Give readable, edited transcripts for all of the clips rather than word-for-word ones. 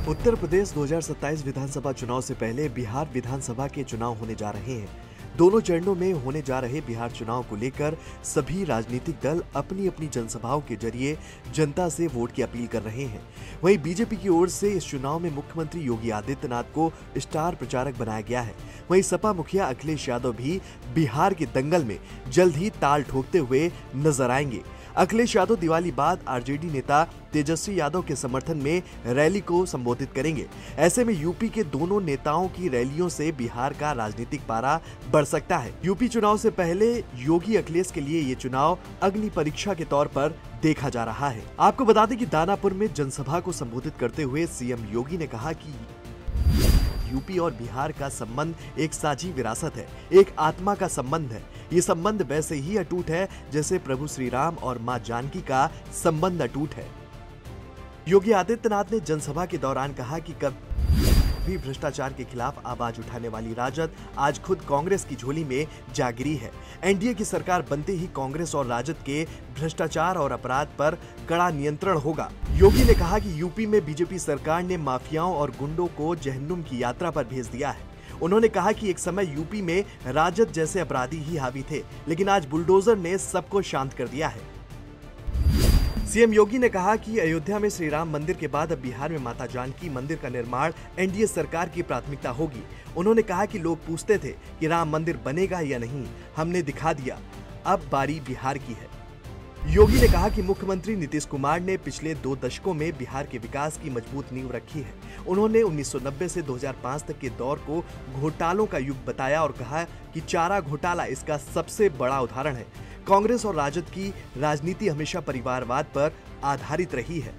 उत्तर प्रदेश 2027 विधानसभा चुनाव से पहले बिहार विधानसभा के चुनाव होने जा रहे हैं। दोनों चरणों में होने जा रहे बिहार चुनाव को लेकर सभी राजनीतिक दल अपनी अपनी जनसभाओं के जरिए जनता से वोट की अपील कर रहे हैं। वहीं बीजेपी की ओर से इस चुनाव में मुख्यमंत्री योगी आदित्यनाथ को स्टार प्रचारक बनाया गया है। वहीं सपा मुखिया अखिलेश यादव भी बिहार के दंगल में जल्द ही ताल ठोकते हुए नजर आएंगे। अखिलेश यादव दिवाली बाद आरजेडी नेता तेजस्वी यादव के समर्थन में रैली को संबोधित करेंगे। ऐसे में यूपी के दोनों नेताओं की रैलियों से बिहार का राजनीतिक पारा बढ़ सकता है। यूपी चुनाव से पहले योगी अखिलेश के लिए ये चुनाव अग्नि परीक्षा के तौर पर देखा जा रहा है। आपको बता दें कि दानापुर में जनसभा को संबोधित करते हुए सीएम योगी ने कहा कि यूपी और बिहार का संबंध एक साझी विरासत है, एक आत्मा का संबंध है। ये संबंध वैसे ही अटूट है जैसे प्रभु श्री राम और मां जानकी का संबंध अटूट है। योगी आदित्यनाथ ने जनसभा के दौरान कहा कि कभी भ्रष्टाचार के खिलाफ आवाज उठाने वाली राजद आज खुद कांग्रेस की झोली में जा गिरी है। एनडीए की सरकार बनते ही कांग्रेस और राजद के भ्रष्टाचार और अपराध पर कड़ा नियंत्रण होगा। योगी ने कहा कि यूपी में बीजेपी सरकार ने माफियाओं और गुंडों को जहन्नुम की यात्रा पर भेज दिया है। उन्होंने कहा कि एक समय यूपी में राजद जैसे अपराधी ही हावी थे, लेकिन आज बुलडोजर ने सबको शांत कर दिया है। सीएम योगी ने कहा कि अयोध्या में श्री राम मंदिर के बाद अब बिहार में माता जानकी मंदिर का निर्माण एनडीए सरकार की प्राथमिकता होगी। उन्होंने कहा कि लोग पूछते थे कि राम मंदिर बनेगा या नहीं, हमने दिखा दिया, अब बारी बिहार की है। योगी ने कहा कि मुख्यमंत्री नीतीश कुमार ने पिछले 2 दशकों में बिहार के विकास की मजबूत नींव रखी है। उन्होंने 1990 से 2005 तक के दौर को घोटालों का युग बताया और कहा कि चारा घोटाला इसका सबसे बड़ा उदाहरण है। कांग्रेस और राजद की राजनीति हमेशा परिवारवाद पर आधारित रही है।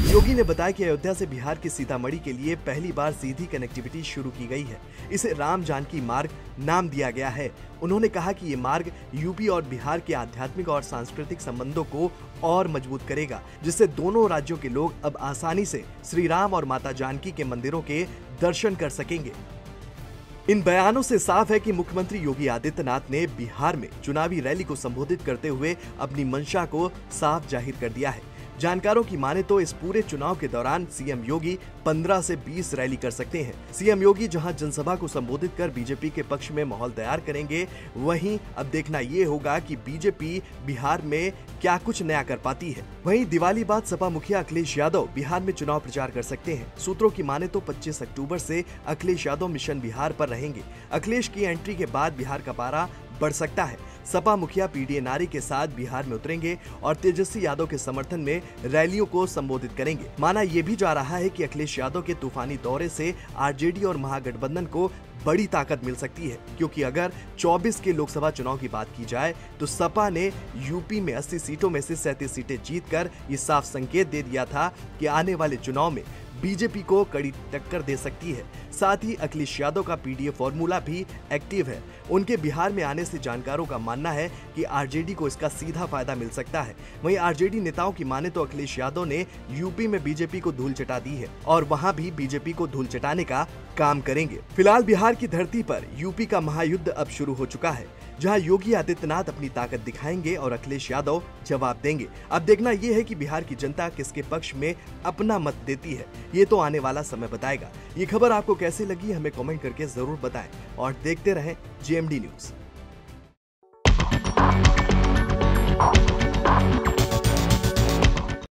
योगी ने बताया कि अयोध्या से बिहार के सीतामढ़ी के लिए पहली बार सीधी कनेक्टिविटी शुरू की गई है। इसे राम जानकी मार्ग नाम दिया गया है। उन्होंने कहा कि ये मार्ग यूपी और बिहार के आध्यात्मिक और सांस्कृतिक संबंधों को और मजबूत करेगा, जिससे दोनों राज्यों के लोग अब आसानी से श्री राम और माता जानकी के मंदिरों के दर्शन कर सकेंगे। इन बयानों से साफ है कि मुख्यमंत्री योगी आदित्यनाथ ने बिहार में चुनावी रैली को संबोधित करते हुए अपनी मंशा को साफ जाहिर कर दिया है। जानकारों की माने तो इस पूरे चुनाव के दौरान सीएम योगी 15 से 20 रैली कर सकते हैं। सीएम योगी जहां जनसभा को संबोधित कर बीजेपी के पक्ष में माहौल तैयार करेंगे, वहीं अब देखना ये होगा कि बीजेपी बिहार में क्या कुछ नया कर पाती है। वहीं दिवाली बाद सपा मुखिया अखिलेश यादव बिहार में चुनाव प्रचार कर सकते हैं। सूत्रों की माने तो 25 अक्टूबर से अखिलेश यादव मिशन बिहार पर रहेंगे। अखिलेश की एंट्री के बाद बिहार का पारा बढ़ सकता है। सपा मुखिया पीडीए नारी के साथ बिहार में उतरेंगे और तेजस्वी यादव के समर्थन में रैलियों को संबोधित करेंगे। माना यह भी जा रहा है कि अखिलेश यादव के तूफानी दौरे से आरजेडी और महागठबंधन को बड़ी ताकत मिल सकती है, क्योंकि अगर 24 के लोकसभा चुनाव की बात की जाए तो सपा ने यूपी में 80 सीटों में से 37 सीटें जीतकर ये साफ संकेत दे दिया था कि आने वाले चुनाव में बीजेपी को कड़ी टक्कर दे सकती है। साथ ही अखिलेश यादव का पीडीए फॉर्मूला भी एक्टिव है। उनके बिहार में आने से जानकारों का मानना है कि आरजेडी को इसका सीधा फायदा मिल सकता है। वहीं आरजेडी नेताओं की माने तो अखिलेश यादव ने यूपी में बीजेपी को धूल चटा दी है और वहां भी बीजेपी को धूल चटाने का काम करेंगे। फिलहाल बिहार की धरती पर यूपी का महायुद्ध अब शुरू हो चुका है, जहां योगी आदित्यनाथ अपनी ताकत दिखाएंगे और अखिलेश यादव जवाब देंगे। अब देखना यह है कि बिहार की जनता किसके पक्ष में अपना मत देती है, ये तो आने वाला समय बताएगा। ये खबर आपको कैसे लगी हमें कमेंट करके जरूर बताएं और देखते रहें जेएमडी न्यूज।